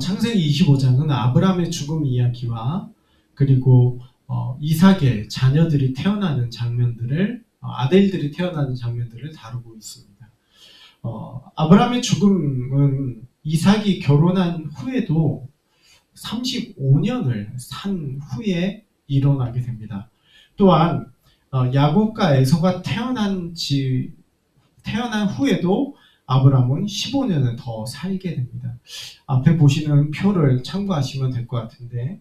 창세기 25장은 아브라함의 죽음 이야기와 그리고 이삭의 자녀들이 태어나는 장면들을 아들들이 태어나는 장면들을 다루고 있습니다. 아브라함의 죽음은 이삭이 결혼한 후에도 35년을 산 후에 일어나게 됩니다. 또한 야곱과 에서가 태어난 후에도 아브라함은 15년을 더 살게 됩니다. 앞에 보시는 표를 참고하시면 될 것 같은데,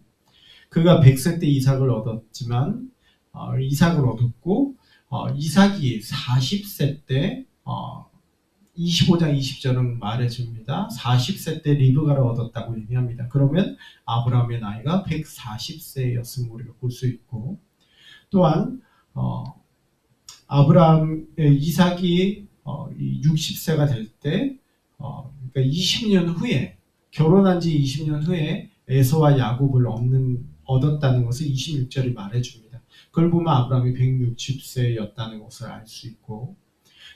그가 100세 때 이삭을 얻었지만 이삭을 얻었고 이삭이 40세 때 25장 20절은 말해줍니다. 40세 때 리브가를 얻었다고 얘기합니다. 그러면 아브라함의 나이가 140세였음을 우리가 볼 수 있고, 또한 이삭이 60세가 될 때, 그러니까 20년 후에, 결혼한 지 20년 후에 에서와 야곱을 얻었다는 것을 26절이 말해줍니다. 그걸 보면 아브라함이 160세였다는 것을 알 수 있고,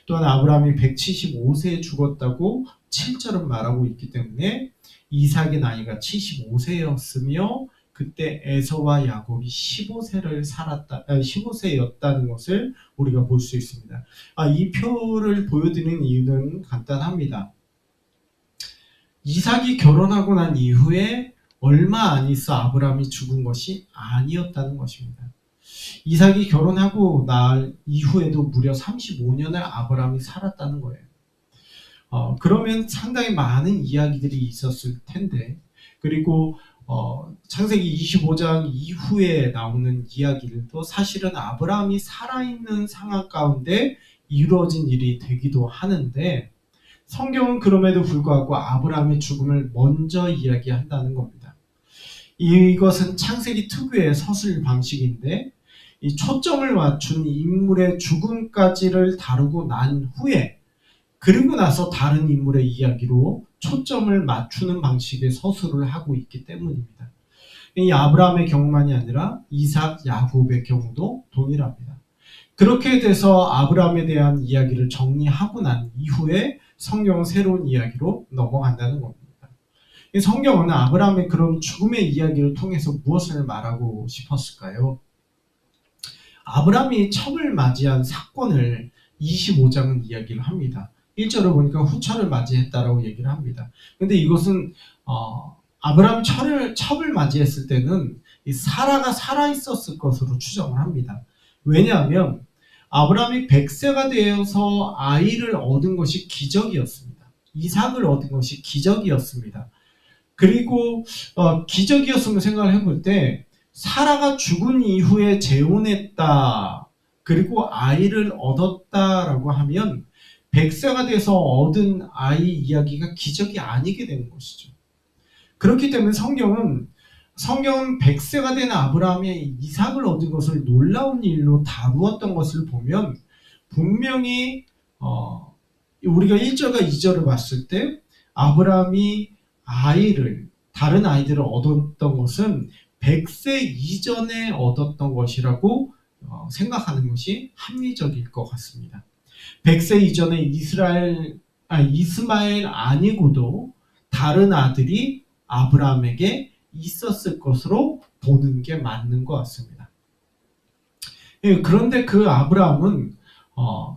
또한 아브라함이 175세에 죽었다고 7절은 말하고 있기 때문에 이삭의 나이가 75세였으며 그때 에서와 야곱이 15세였다는 것을 우리가 볼 수 있습니다. 이 표를 보여드리는 이유는 간단합니다. 이삭이 결혼하고 난 이후에 얼마 안 있어 아브라함이 죽은 것이 아니었다는 것입니다. 이삭이 결혼하고 난 이후에도 무려 35년을 아브라함이 살았다는 거예요. 그러면 상당히 많은 이야기들이 있었을 텐데, 그리고 창세기 25장 이후에 나오는 이야기들도 사실은 아브라함이 살아있는 상황 가운데 이루어진 일이 되기도 하는데, 성경은 그럼에도 불구하고 아브라함의 죽음을 먼저 이야기한다는 겁니다. 이것은 창세기 특유의 서술 방식인데, 이 초점을 맞춘 인물의 죽음까지를 다루고 난 후에, 그리고 나서 다른 인물의 이야기로 초점을 맞추는 방식의 서술을 하고 있기 때문입니다. 이 아브라함의 경우만이 아니라 이삭, 야곱의 경우도 동일합니다. 그렇게 돼서 아브라함에 대한 이야기를 정리하고 난 이후에 성경은 새로운 이야기로 넘어간다는 겁니다. 이 성경은 아브라함의 그런 죽음의 이야기를 통해서 무엇을 말하고 싶었을까요? 아브라함이 첩을 맞이한 사건을 25장은 이야기를 합니다. 1절을 보니까 후처를 맞이했다라고 얘기를 합니다. 근데 이것은 아브라함이 첩을 맞이했을 때는 이 사라가 살아있었을 것으로 추정을 합니다. 왜냐하면 아브라함이 100세가 되어서 아이를 얻은 것이 기적이었습니다. 이삭을 얻은 것이 기적이었습니다. 그리고 기적이었으면 생각을 해볼 때 사라가 죽은 이후에 재혼했다, 그리고 아이를 얻었다라고 하면 100세가 돼서 얻은 아이 이야기가 기적이 아니게 되는 것이죠. 그렇기 때문에 성경은 100세가 된 아브라함이 이삭을 얻은 것을 놀라운 일로 다루었던 것을 보면, 분명히 우리가 1절과 2절을 봤을 때 아브라함이 다른 아이들을 얻었던 것은 100세 이전에 얻었던 것이라고 생각하는 것이 합리적일 것 같습니다. 100세 이전에 이스마엘 아니고도 다른 아들이 아브라함에게 있었을 것으로 보는 게 맞는 것 같습니다. 그런데 그 아브라함은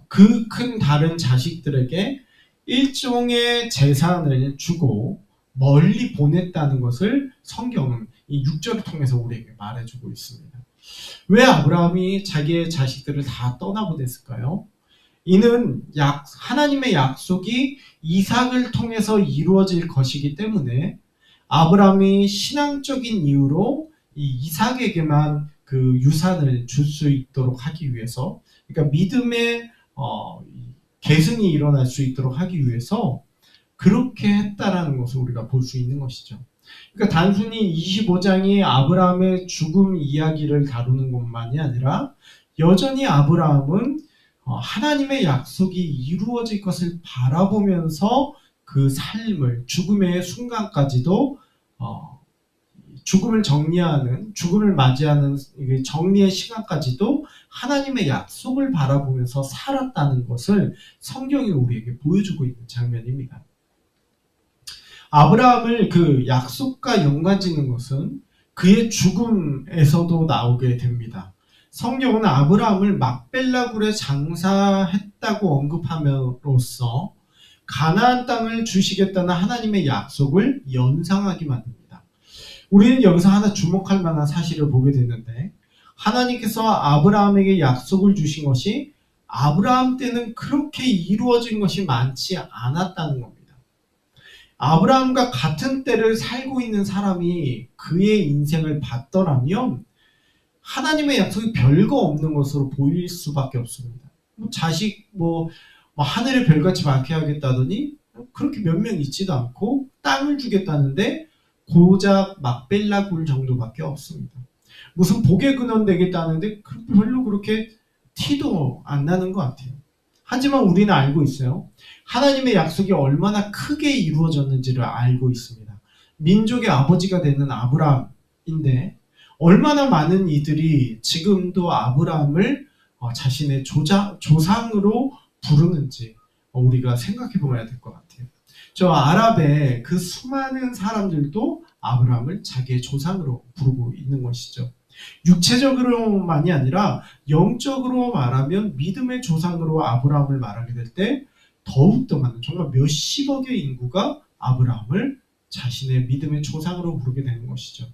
그 큰 다른 자식들에게 일종의 재산을 주고 멀리 보냈다는 것을 성경은 이 6절을 통해서 우리에게 말해주고 있습니다. 왜 아브라함이 자기의 자식들을 다 떠나보냈을까요? 이는 하나님의 약속이 이삭을 통해서 이루어질 것이기 때문에 아브라함이 신앙적인 이유로 이 이삭에게만 그 유산을 줄 수 있도록 하기 위해서, 그러니까 믿음의 계승이 일어날 수 있도록 하기 위해서 그렇게 했다라는 것을 우리가 볼 수 있는 것이죠. 그러니까 단순히 25장이 아브라함의 죽음 이야기를 다루는 것만이 아니라 여전히 아브라함은 하나님의 약속이 이루어질 것을 바라보면서 그 삶을, 죽음의 순간까지도 죽음을 맞이하는 정리의 시간까지도 하나님의 약속을 바라보면서 살았다는 것을 성경이 우리에게 보여주고 있는 장면입니다. 아브라함을 그 약속과 연관짓는 것은 그의 죽음에서도 나오게 됩니다. 성경은 아브라함을 막벨라 굴에 장사했다고 언급함으로써 가나안 땅을 주시겠다는 하나님의 약속을 연상하게 만듭니다. 우리는 여기서 하나 주목할 만한 사실을 보게 되는데, 하나님께서 아브라함에게 약속을 주신 것이 아브라함 때는 그렇게 이루어진 것이 많지 않았다는 겁니다. 아브라함과 같은 때를 살고 있는 사람이 그의 인생을 봤더라면 하나님의 약속이 별거 없는 것으로 보일 수밖에 없습니다. 자식 하늘의 별같이 많게 하겠다더니 그렇게 몇 명 있지도 않고 땅을 주겠다는데 고작 막벨라 굴 정도밖에 없습니다. 무슨 복의 근원 되겠다는데 별로 그렇게 티도 안 나는 것 같아요. 하지만 우리는 알고 있어요. 하나님의 약속이 얼마나 크게 이루어졌는지를 알고 있습니다. 민족의 아버지가 되는 아브라함인데 얼마나 많은 이들이 지금도 아브라함을 자신의 조상으로 부르는지 우리가 생각해 보아야 될 것 같아요. 저 아랍의 그 수많은 사람들도 아브라함을 자기의 조상으로 부르고 있는 것이죠. 육체적으로만이 아니라 영적으로 말하면 믿음의 조상으로 아브라함을 말하게 될 때 더욱더 많은, 정말 몇십억의 인구가 아브라함을 자신의 믿음의 조상으로 부르게 되는 것이죠.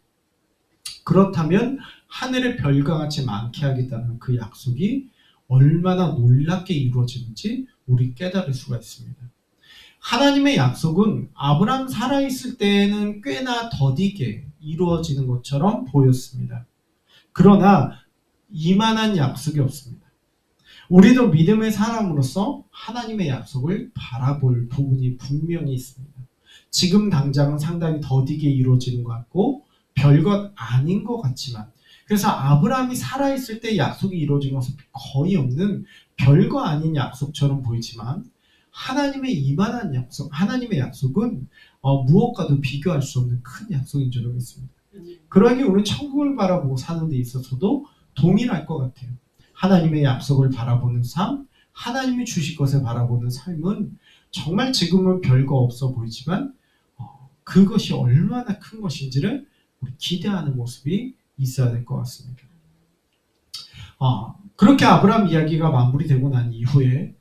그렇다면 하늘의 별과 같이 많게 하겠다는 그 약속이 얼마나 놀랍게 이루어지는지 우리 깨달을 수가 있습니다. 하나님의 약속은 아브라함 살아있을 때에는 꽤나 더디게 이루어지는 것처럼 보였습니다. 그러나 이만한 약속이 없습니다. 우리도 믿음의 사람으로서 하나님의 약속을 바라볼 부분이 분명히 있습니다. 지금 당장은 상당히 더디게 이루어지는 것 같고 별것 아닌 것 같지만, 그래서 아브라함이 살아있을 때 약속이 이루어진 것은 거의 없는 별거 아닌 약속처럼 보이지만 하나님의 이만한 약속, 하나님의 약속은 무엇과도 비교할 수 없는 큰 약속인 줄로 믿습니다. 그러하게 우리는 천국을 바라보고 사는 데 있어서도 동일할 것 같아요. 하나님의 약속을 바라보는 삶, 하나님이 주실 것을 바라보는 삶은 정말 지금은 별거 없어 보이지만 그것이 얼마나 큰 것인지를 우리 기대하는 모습이 있어야 될 것 같습니다. 그렇게 아브라함 이야기가 마무리되고 난 이후에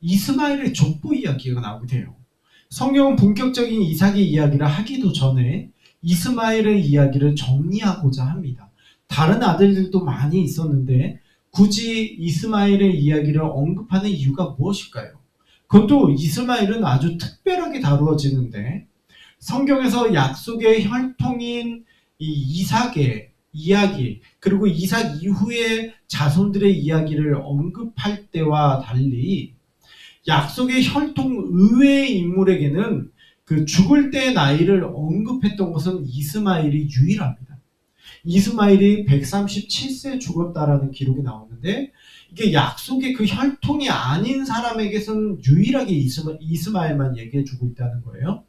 이스마엘의 족보 이야기가 나오게 돼요. 성경은 본격적인 이삭의 이야기를 하기도 전에 이스마엘의 이야기를 정리하고자 합니다. 다른 아들들도 많이 있었는데 굳이 이스마엘의 이야기를 언급하는 이유가 무엇일까요? 그것도 이스마엘은 아주 특별하게 다루어지는데 성경에서 약속의 혈통인 이 이삭의 이야기, 그리고 이삭 이후의 자손들의 이야기를 언급할 때와 달리 약속의 혈통 의외의 인물에게는 그 죽을 때의 나이를 언급했던 것은 이스마엘이 유일합니다. 이스마엘이 137세 죽었다라는 기록이 나오는데 이게 약속의 그 혈통이 아닌 사람에게서는 유일하게 이스마엘만 얘기해주고 있다는 거예요.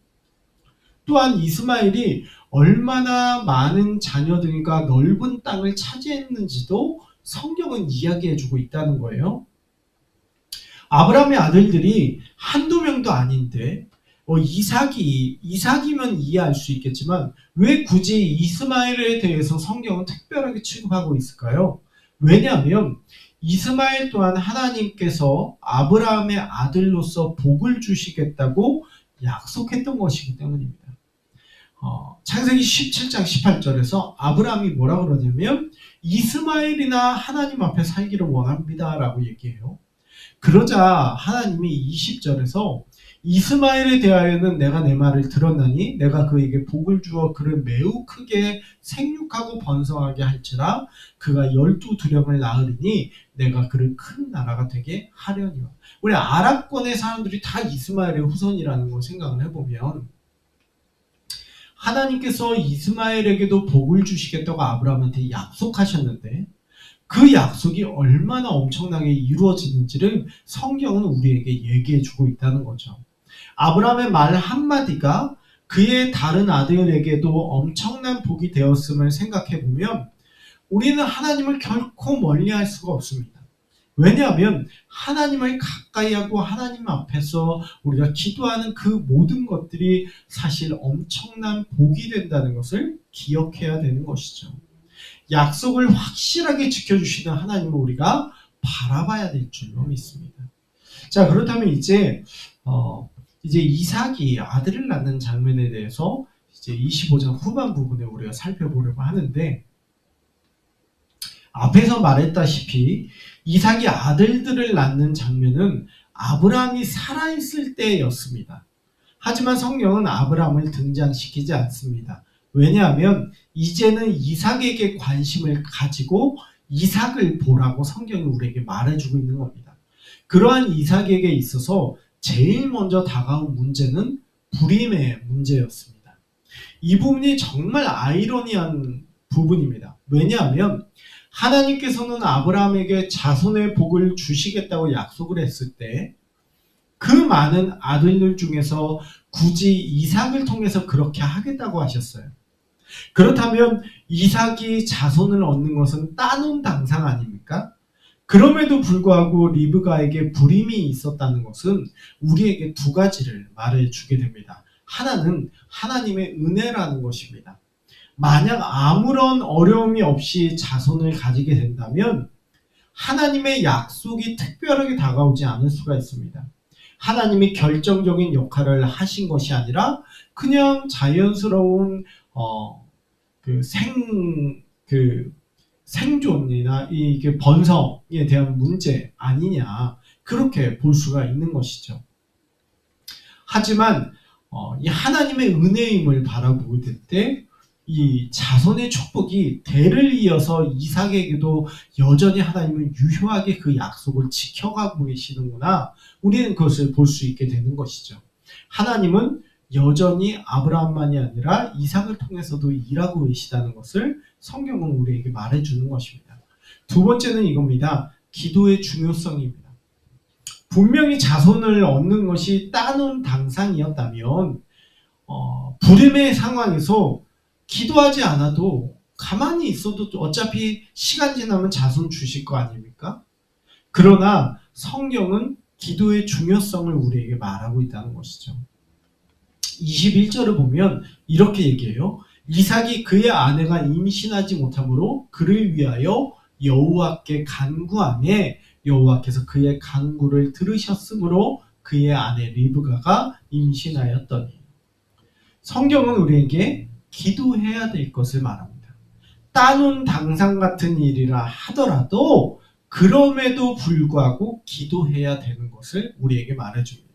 또한 이스마엘이 얼마나 많은 자녀들과 넓은 땅을 차지했는지도 성경은 이야기해주고 있다는 거예요. 아브라함의 아들들이 한두 명도 아닌데 이삭이면 이해할 수 있겠지만 왜 굳이 이스마엘에 대해서 성경은 특별하게 취급하고 있을까요? 왜냐하면 이스마엘 또한 하나님께서 아브라함의 아들로서 복을 주시겠다고 약속했던 것이기 때문입니다. 창세기 17장 18절에서 아브라함이 뭐라고 그러냐면 이스마엘이나 하나님 앞에 살기를 원합니다 라고 얘기해요. 그러자 하나님이 20절에서 이스마엘에 대하여는 내가 내 말을 들었나니 내가 그에게 복을 주어 그를 매우 크게 생육하고 번성하게 할지라 그가 12두령을 낳으리니 내가 그를 큰 나라가 되게 하려니와. 우리 아랍권의 사람들이 다 이스마엘의 후손이라는 걸 생각을 해보면 하나님께서 이스마엘에게도 복을 주시겠다고 아브라함한테 약속하셨는데 그 약속이 얼마나 엄청나게 이루어지는지를 성경은 우리에게 얘기해주고 있다는 거죠. 아브라함의 말 한마디가 그의 다른 아들에게도 엄청난 복이 되었음을 생각해보면 우리는 하나님을 결코 멀리할 수가 없습니다. 왜냐하면 하나님을 가까이 하고 하나님 앞에서 우리가 기도하는 그 모든 것들이 사실 엄청난 복이 된다는 것을 기억해야 되는 것이죠. 약속을 확실하게 지켜주시는 하나님을 우리가 바라봐야 될 줄로 믿습니다. 자, 그렇다면 이제 이삭이 아들을 낳는 장면에 대해서 이제 25장 후반 부분에 우리가 살펴보려고 하는데, 앞에서 말했다시피 이삭이 아들들을 낳는 장면은 아브라함이 살아있을 때였습니다. 하지만 성경은 아브라함을 등장시키지 않습니다. 왜냐하면 이제는 이삭에게 관심을 가지고 이삭을 보라고 성경이 우리에게 말해주고 있는 겁니다. 그러한 이삭에게 있어서 제일 먼저 다가온 문제는 불임의 문제였습니다. 이 부분이 정말 아이러니한 부분입니다. 왜냐하면 하나님께서는 아브라함에게 자손의 복을 주시겠다고 약속을 했을 때 그 많은 아들들 중에서 굳이 이삭을 통해서 그렇게 하겠다고 하셨어요. 그렇다면 이삭이 자손을 얻는 것은 따놓은 당상 아닙니까? 그럼에도 불구하고 리브가에게 불임이 있었다는 것은 우리에게 두 가지를 말해주게 됩니다. 하나는 하나님의 은혜라는 것입니다. 만약 아무런 어려움이 없이 자손을 가지게 된다면 하나님의 약속이 특별하게 다가오지 않을 수가 있습니다. 하나님이 결정적인 역할을 하신 것이 아니라 그냥 자연스러운 생존이나 이게 번성에 대한 문제 아니냐, 그렇게 볼 수가 있는 것이죠. 하지만 이 하나님의 은혜임을 바라보게 될 때 이 자손의 축복이 대를 이어서 이삭에게도 여전히 하나님은 유효하게 그 약속을 지켜가고 계시는구나, 우리는 그것을 볼 수 있게 되는 것이죠. 하나님은 여전히 아브라함만이 아니라 이삭을 통해서도 일하고 계시다는 것을 성경은 우리에게 말해주는 것입니다. 두 번째는 이겁니다. 기도의 중요성입니다. 분명히 자손을 얻는 것이 따놓은 당상이었다면 불임의 상황에서 기도하지 않아도 가만히 있어도 어차피 시간 지나면 자손 주실 거 아닙니까? 그러나 성경은 기도의 중요성을 우리에게 말하고 있다는 것이죠. 21절을 보면 이렇게 얘기해요. 이삭이 그의 아내가 임신하지 못하므로 그를 위하여 여호와께 간구하매 여호와께서 그의 간구를 들으셨으므로 그의 아내 리브가가 임신하였더니. 성경은 우리에게 기도해야 될 것을 말합니다. 따놓은 당상 같은 일이라 하더라도 그럼에도 불구하고 기도해야 되는 것을 우리에게 말해줍니다.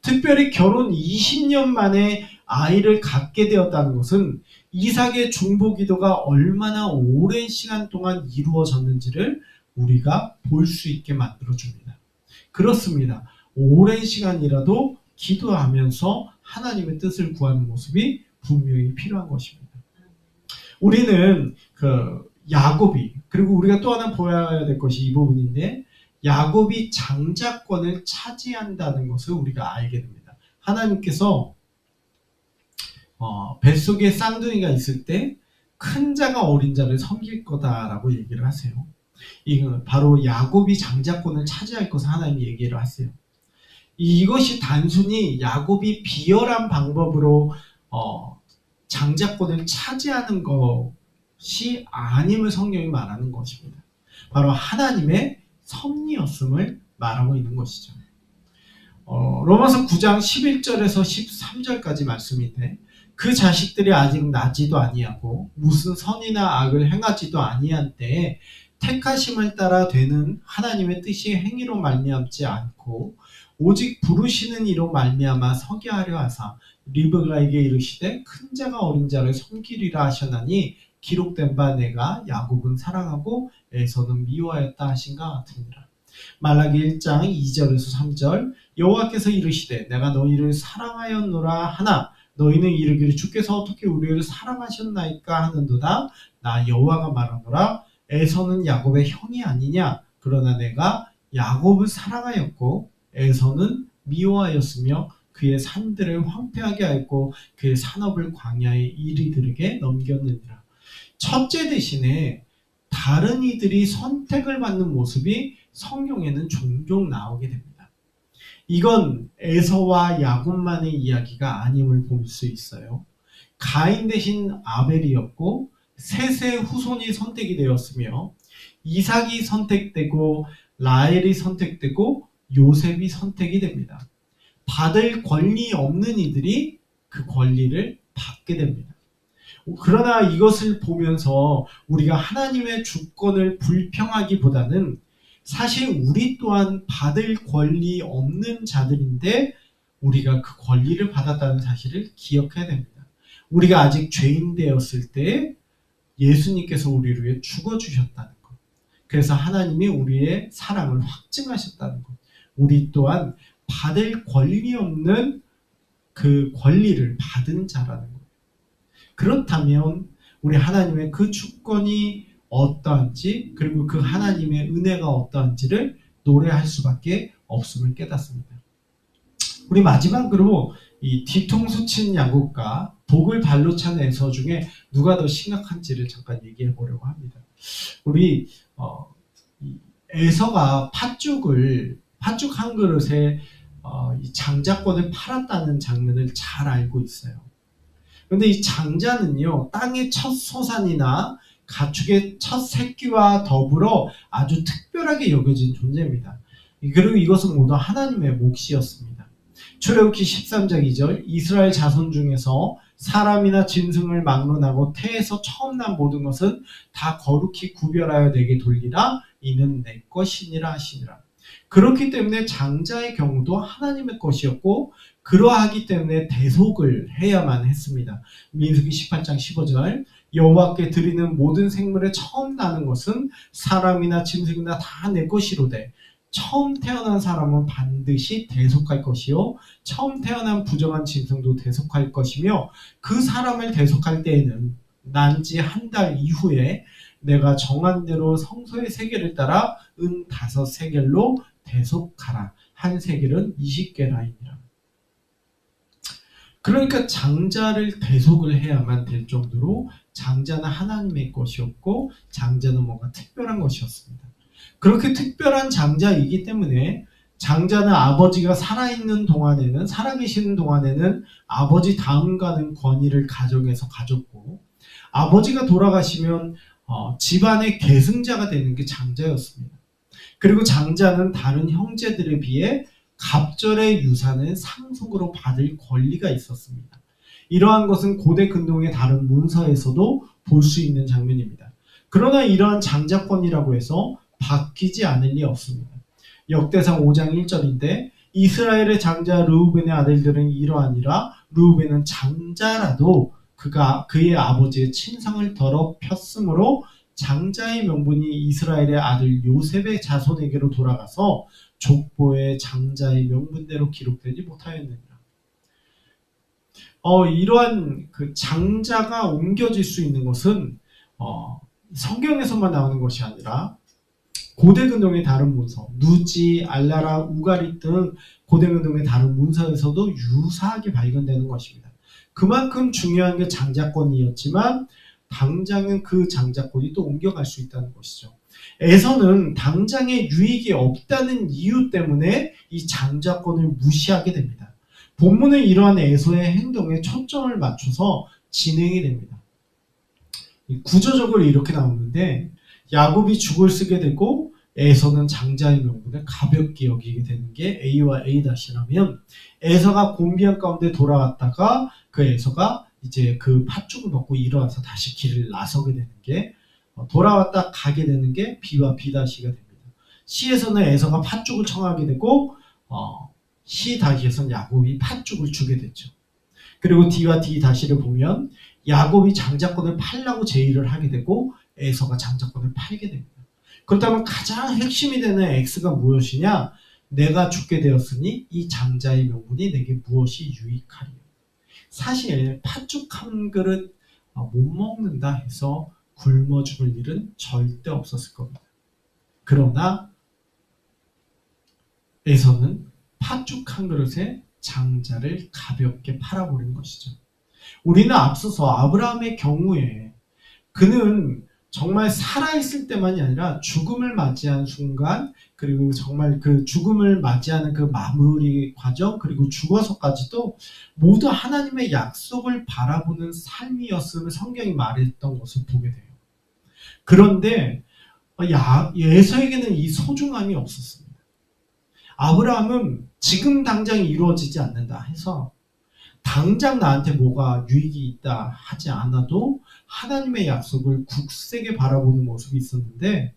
특별히 결혼 20년 만에 아이를 갖게 되었다는 것은 이삭의 중보기도가 얼마나 오랜 시간 동안 이루어졌는지를 우리가 볼 수 있게 만들어줍니다. 그렇습니다. 오랜 시간이라도 기도하면서 하나님의 뜻을 구하는 모습이 분명히 필요한 것입니다. 우리는 야곱이, 그리고 우리가 또 하나 보아야 될 것이 이 부분인데, 야곱이 장자권을 차지한다는 것을 우리가 알게 됩니다. 하나님께서 뱃속에 쌍둥이가 있을 때 큰 자가 어린 자를 섬길 거다라고 얘기를 하세요. 이건 바로 야곱이 장자권을 차지할 것을 하나님이 얘기를 하세요. 이것이 단순히 야곱이 비열한 방법으로 장자권을 차지하는 것이 아님을 성경이 말하는 것입니다. 바로 하나님의 섭리였음을 말하고 있는 것이죠. 로마서 9장 11절에서 13절까지 말씀인데, 그 자식들이 아직 나지도 아니하고 무슨 선이나 악을 행하지도 아니한 때에 택하심을 따라 되는 하나님의 뜻이 행위로 말미암지 않고 오직 부르시는 이로 말미암아 서게 하려 하사 리브가에게 이르시되 큰 자가 어린 자를 섬기리라 하셨나니 기록된 바 내가 야곱은 사랑하고 에서는 미워하였다 하신가 같으니라. 말라기 1장 2절에서 3절 여호와께서 이르시되 내가 너희를 사랑하였노라 하나 너희는 이르기를 주께서 어떻게 우리를 사랑하셨나이까 하는도다. 나 여호와가 말하노라 에서는 야곱의 형이 아니냐. 그러나 내가 야곱을 사랑하였고 에서는 미워하였으며 그의 산들을 황폐하게 하였고 그의 산업을 광야의 이리들에게 넘겼느니라. 첫째 대신에 다른 이들이 선택을 받는 모습이 성경에는 종종 나오게 됩니다. 이건 에서와 야곱만의 이야기가 아님을 볼 수 있어요. 가인 대신 아벨이었고 셋의 후손이 선택이 되었으며 이삭이 선택되고 라헬이 선택되고 요셉이 선택이 됩니다. 받을 권리 없는 이들이 그 권리를 받게 됩니다. 그러나 이것을 보면서 우리가 하나님의 주권을 불평하기보다는 사실 우리 또한 받을 권리 없는 자들인데 우리가 그 권리를 받았다는 사실을 기억해야 됩니다. 우리가 아직 죄인 되었을 때 예수님께서 우리를 위해 죽어주셨다는 것. 그래서 하나님이 우리의 사랑을 확증하셨다는 것. 우리 또한 받을 권리 없는 그 권리를 받은 자라는 것. 그렇다면 우리 하나님의 그 주권이 어떠한지 그리고 그 하나님의 은혜가 어떠한지를 노래할 수밖에 없음을 깨닫습니다. 우리 마지막으로 이 뒤통수 친 야곱과 독을 발로 찬 에서 중에 누가 더 심각한지를 잠깐 얘기해 보려고 합니다. 우리 에서가 팥죽 한 그릇에 이 장자권을 팔았다는 장면을 잘 알고 있어요. 그런데 이 장자는요, 땅의 첫 소산이나 가축의 첫 새끼와 더불어 아주 특별하게 여겨진 존재입니다. 그리고 이것은 모두 하나님의 몫이었습니다. 출애굽기 13장 2절 이스라엘 자손 중에서 사람이나 짐승을 막론하고 태에서 처음 난 모든 것은 다 거룩히 구별하여 내게 돌리라 이는 내 것이니라 하시니라. 그렇기 때문에 장자의 경우도 하나님의 것이었고 그러하기 때문에 대속을 해야만 했습니다. 민수기 18장 15절 여호와께 드리는 모든 생물의 처음 나는 것은 사람이나 짐승이나 다 내 것이로되 처음 태어난 사람은 반드시 대속할 것이요 처음 태어난 부정한 짐승도 대속할 것이며 그 사람을 대속할 때에는 난 지 한 달 이후에 내가 정한 대로 성소의 세겔을 따라 은 5세겔로 대속하라. 한 세겔은 20게라이니라. 그러니까 장자를 대속을 해야만 될 정도로 장자는 하나님의 것이었고 장자는 뭔가 특별한 것이었습니다. 그렇게 특별한 장자이기 때문에 장자는 아버지가 살아계시는 동안에는 아버지 다음 가는 권위를 가정에서 가졌고 아버지가 돌아가시면 집안의 계승자가 되는 게 장자였습니다. 그리고 장자는 다른 형제들에 비해 갑절의 유산을 상속으로 받을 권리가 있었습니다. 이러한 것은 고대 근동의 다른 문서에서도 볼 수 있는 장면입니다. 그러나 이러한 장자권이라고 해서 바뀌지 않을 리 없습니다. 역대상 5장 1절인데 이스라엘의 장자 르우벤의 아들들은 이러하니라. 르우벤은 장자라도 그의 아버지의 친상을 더럽혔으므로 장자의 명분이 이스라엘의 아들 요셉의 자손에게로 돌아가서 족보의 장자의 명분대로 기록되지 못하였느니라. 이러한 그 장자가 옮겨질 수 있는 것은 성경에서만 나오는 것이 아니라 고대 근동의 다른 문서, 누지, 알라라, 우가리 등 고대 근동의 다른 문서에서도 유사하게 발견되는 것입니다. 그만큼 중요한 게 장자권이었지만 당장은 그 장자권이 또 옮겨갈 수 있다는 것이죠. 에서는 당장에 유익이 없다는 이유 때문에 이 장자권을 무시하게 됩니다. 본문은 이러한 에서의 행동에 초점을 맞춰서 진행이 됩니다. 구조적으로 이렇게 나오는데 야곱이 죽을 쓰게 되고 에서는 장자의 명분을 가볍게 여기게 되는 게 A와 A-라면 에서가 곤비한 가운데 돌아왔다가 그 에서가 이제 그 팥죽을 먹고 일어나서 다시 길을 나서게 되는 게 돌아왔다 가게 되는 게 B와 B-가 됩니다. C에서는 에서가 팥죽을 청하게 되고 C-에서는 야곱이 팥죽을 주게 됐죠. 그리고 D와 D-를 보면 야곱이 장자권을 팔라고 제의를 하게 되고 에서가 장자권을 팔게 됩니다. 그렇다면 가장 핵심이 되는 X가 무엇이냐? 내가 죽게 되었으니 이 장자의 명분이 내게 무엇이 유익하리요. 사실 팥죽 한 그릇 못 먹는다 해서 굶어 죽을 일은 절대 없었을 겁니다. 그러나 에서는 팥죽 한 그릇에 장자를 가볍게 팔아버린 것이죠. 우리는 앞서서 아브라함의 경우에 그는 정말 살아있을 때만이 아니라 죽음을 맞이한 순간, 그리고 정말 그 죽음을 맞이하는 그 마무리 과정, 그리고 죽어서까지도 모두 하나님의 약속을 바라보는 삶이었음을 성경이 말했던 것을 보게 돼요. 그런데 에서에게는 이 소중함이 없었습니다. 아브라함은 지금 당장 이루어지지 않는다 해서 당장 나한테 뭐가 유익이 있다 하지 않아도 하나님의 약속을 굳세게 바라보는 모습이 있었는데,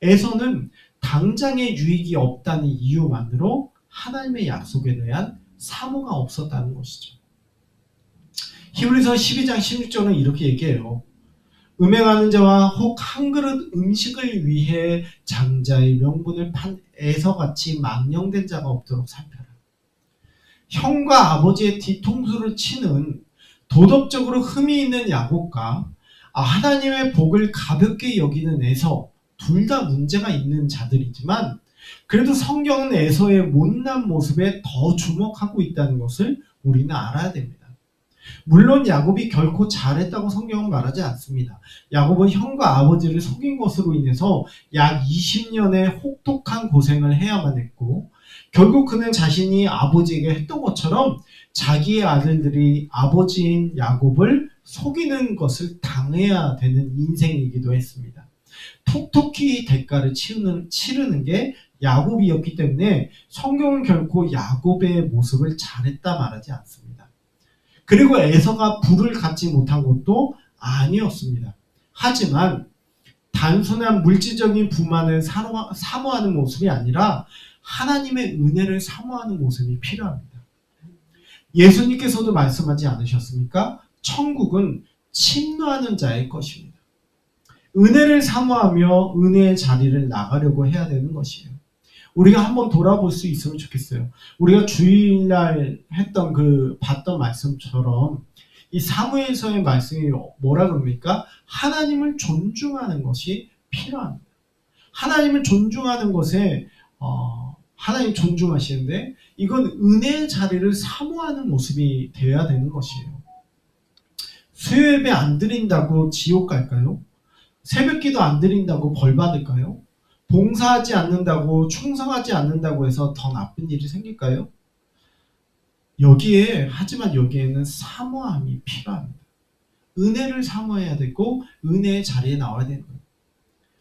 에서는 당장의 유익이 없다는 이유만으로 하나님의 약속에 대한 사모가 없었다는 것이죠. 히브리서 12장 16절은 이렇게 얘기해요. 음행하는 자와 혹 한 그릇 음식을 위해 장자의 명분을 판 에서같이 망령된 자가 없도록 살펴라. 형과 아버지의 뒤통수를 치는 도덕적으로 흠이 있는 야곱과 하나님의 복을 가볍게 여기는 에서, 둘 다 문제가 있는 자들이지만 그래도 성경은 에서의 못난 모습에 더 주목하고 있다는 것을 우리는 알아야 됩니다. 물론 야곱이 결코 잘했다고 성경은 말하지 않습니다. 야곱은 형과 아버지를 속인 것으로 인해서 약 20년의 혹독한 고생을 해야만 했고, 결국 그는 자신이 아버지에게 했던 것처럼 자기의 아들들이 아버지인 야곱을 속이는 것을 당해야 되는 인생이기도 했습니다. 톡톡히 대가를 치르는 게 야곱이었기 때문에 성경은 결코 야곱의 모습을 잘했다 말하지 않습니다. 그리고 에서가 부를 갖지 못한 것도 아니었습니다. 하지만 단순한 물질적인 부만을 사모하는 모습이 아니라 하나님의 은혜를 사모하는 모습이 필요합니다. 예수님께서도 말씀하지 않으셨습니까? 천국은 침노하는 자의 것입니다. 은혜를 사모하며 은혜의 자리를 나가려고 해야 되는 것이에요. 우리가 한번 돌아볼 수 있으면 좋겠어요. 우리가 주일날 봤던 말씀처럼 이 사무엘서의 말씀이 뭐라 그럽니까? 하나님을 존중하는 것이 필요합니다. 하나님을 존중하는 것에 하나님 존중하시는데 이건 은혜의 자리를 사모하는 모습이 되어야 되는 것이에요. 수요예배 안 드린다고 지옥 갈까요? 새벽기도 안 드린다고 벌 받을까요? 봉사하지 않는다고, 충성하지 않는다고 해서 더 나쁜 일이 생길까요? 하지만 여기에는 사모함이 필요합니다. 은혜를 사모해야 되고 은혜의 자리에 나와야 되는 거예요.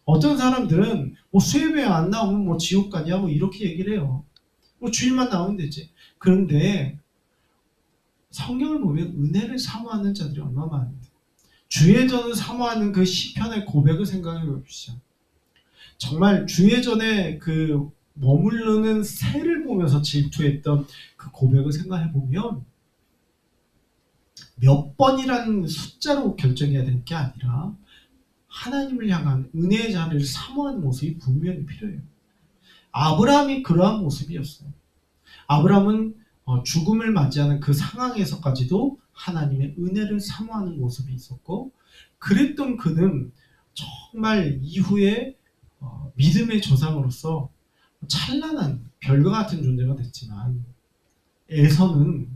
어떤 사람들은 수요예배 안 나오면 지옥 가냐 이렇게 얘기를 해요. 주일만 나오면 되지. 그런데 성경을 보면 은혜를 사모하는 자들이 얼마나 많은데, 주의 전을 사모하는 그 시편의 고백을 생각해 봅시다. 정말 주의 전에 그 머무르는 새를 보면서 질투했던 그 고백을 생각해 보면 몇 번이라는 숫자로 결정해야 되는 게 아니라 하나님을 향한 은혜의 자리를 사모하는 모습이 분명히 필요해요. 아브라함이 그러한 모습이었어요. 아브라함은 죽음을 맞이하는 그 상황에서까지도 하나님의 은혜를 사모하는 모습이 있었고, 그랬던 그는 정말 이후에 믿음의 조상으로서 찬란한 별과 같은 존재가 됐지만, 에서는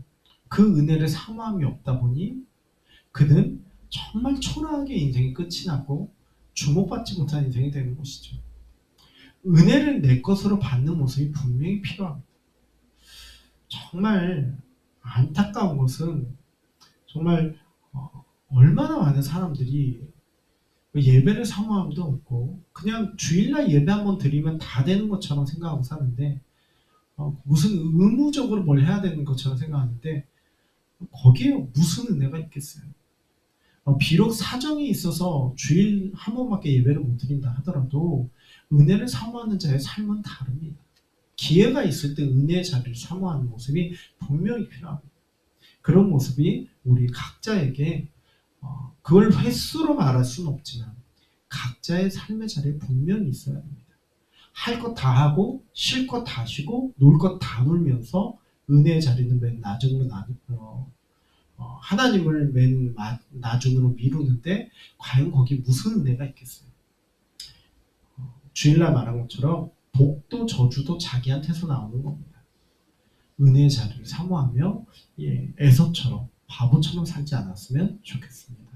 그 은혜를 사모함이 없다 보니 그는 정말 초라하게 인생이 끝이 나고 주목받지 못한 인생이 되는 것이죠. 은혜를 내 것으로 받는 모습이 분명히 필요합니다. 정말 안타까운 것은 정말 얼마나 많은 사람들이 예배를 사모함도 없고 그냥 주일날 예배 한번 드리면 다 되는 것처럼 생각하고 사는데, 무슨 의무적으로 뭘 해야 되는 것처럼 생각하는데 거기에 무슨 은혜가 있겠어요. 비록 사정이 있어서 주일 한 번밖에 예배를 못 드린다 하더라도 은혜를 사모하는 자의 삶은 다릅니다. 기회가 있을 때 은혜의 자리를 사모하는 모습이 분명히 필요합니다. 그런 모습이 우리 각자에게 그걸 횟수로 말할 수는 없지만 각자의 삶의 자리에 분명히 있어야 합니다. 할 것 다 하고 쉴 것 다 쉬고 놀 것 다 놀면서 은혜의 자리는 맨 나중으로 하나님을 맨 나중으로 미루는데 과연 거기 무슨 은혜가 있겠어요? 주일날 말한 것처럼 복도 저주도 자기한테서 나오는 겁니다. 은혜의 자리를 사모하며 에서처럼 바보처럼 살지 않았으면 좋겠습니다.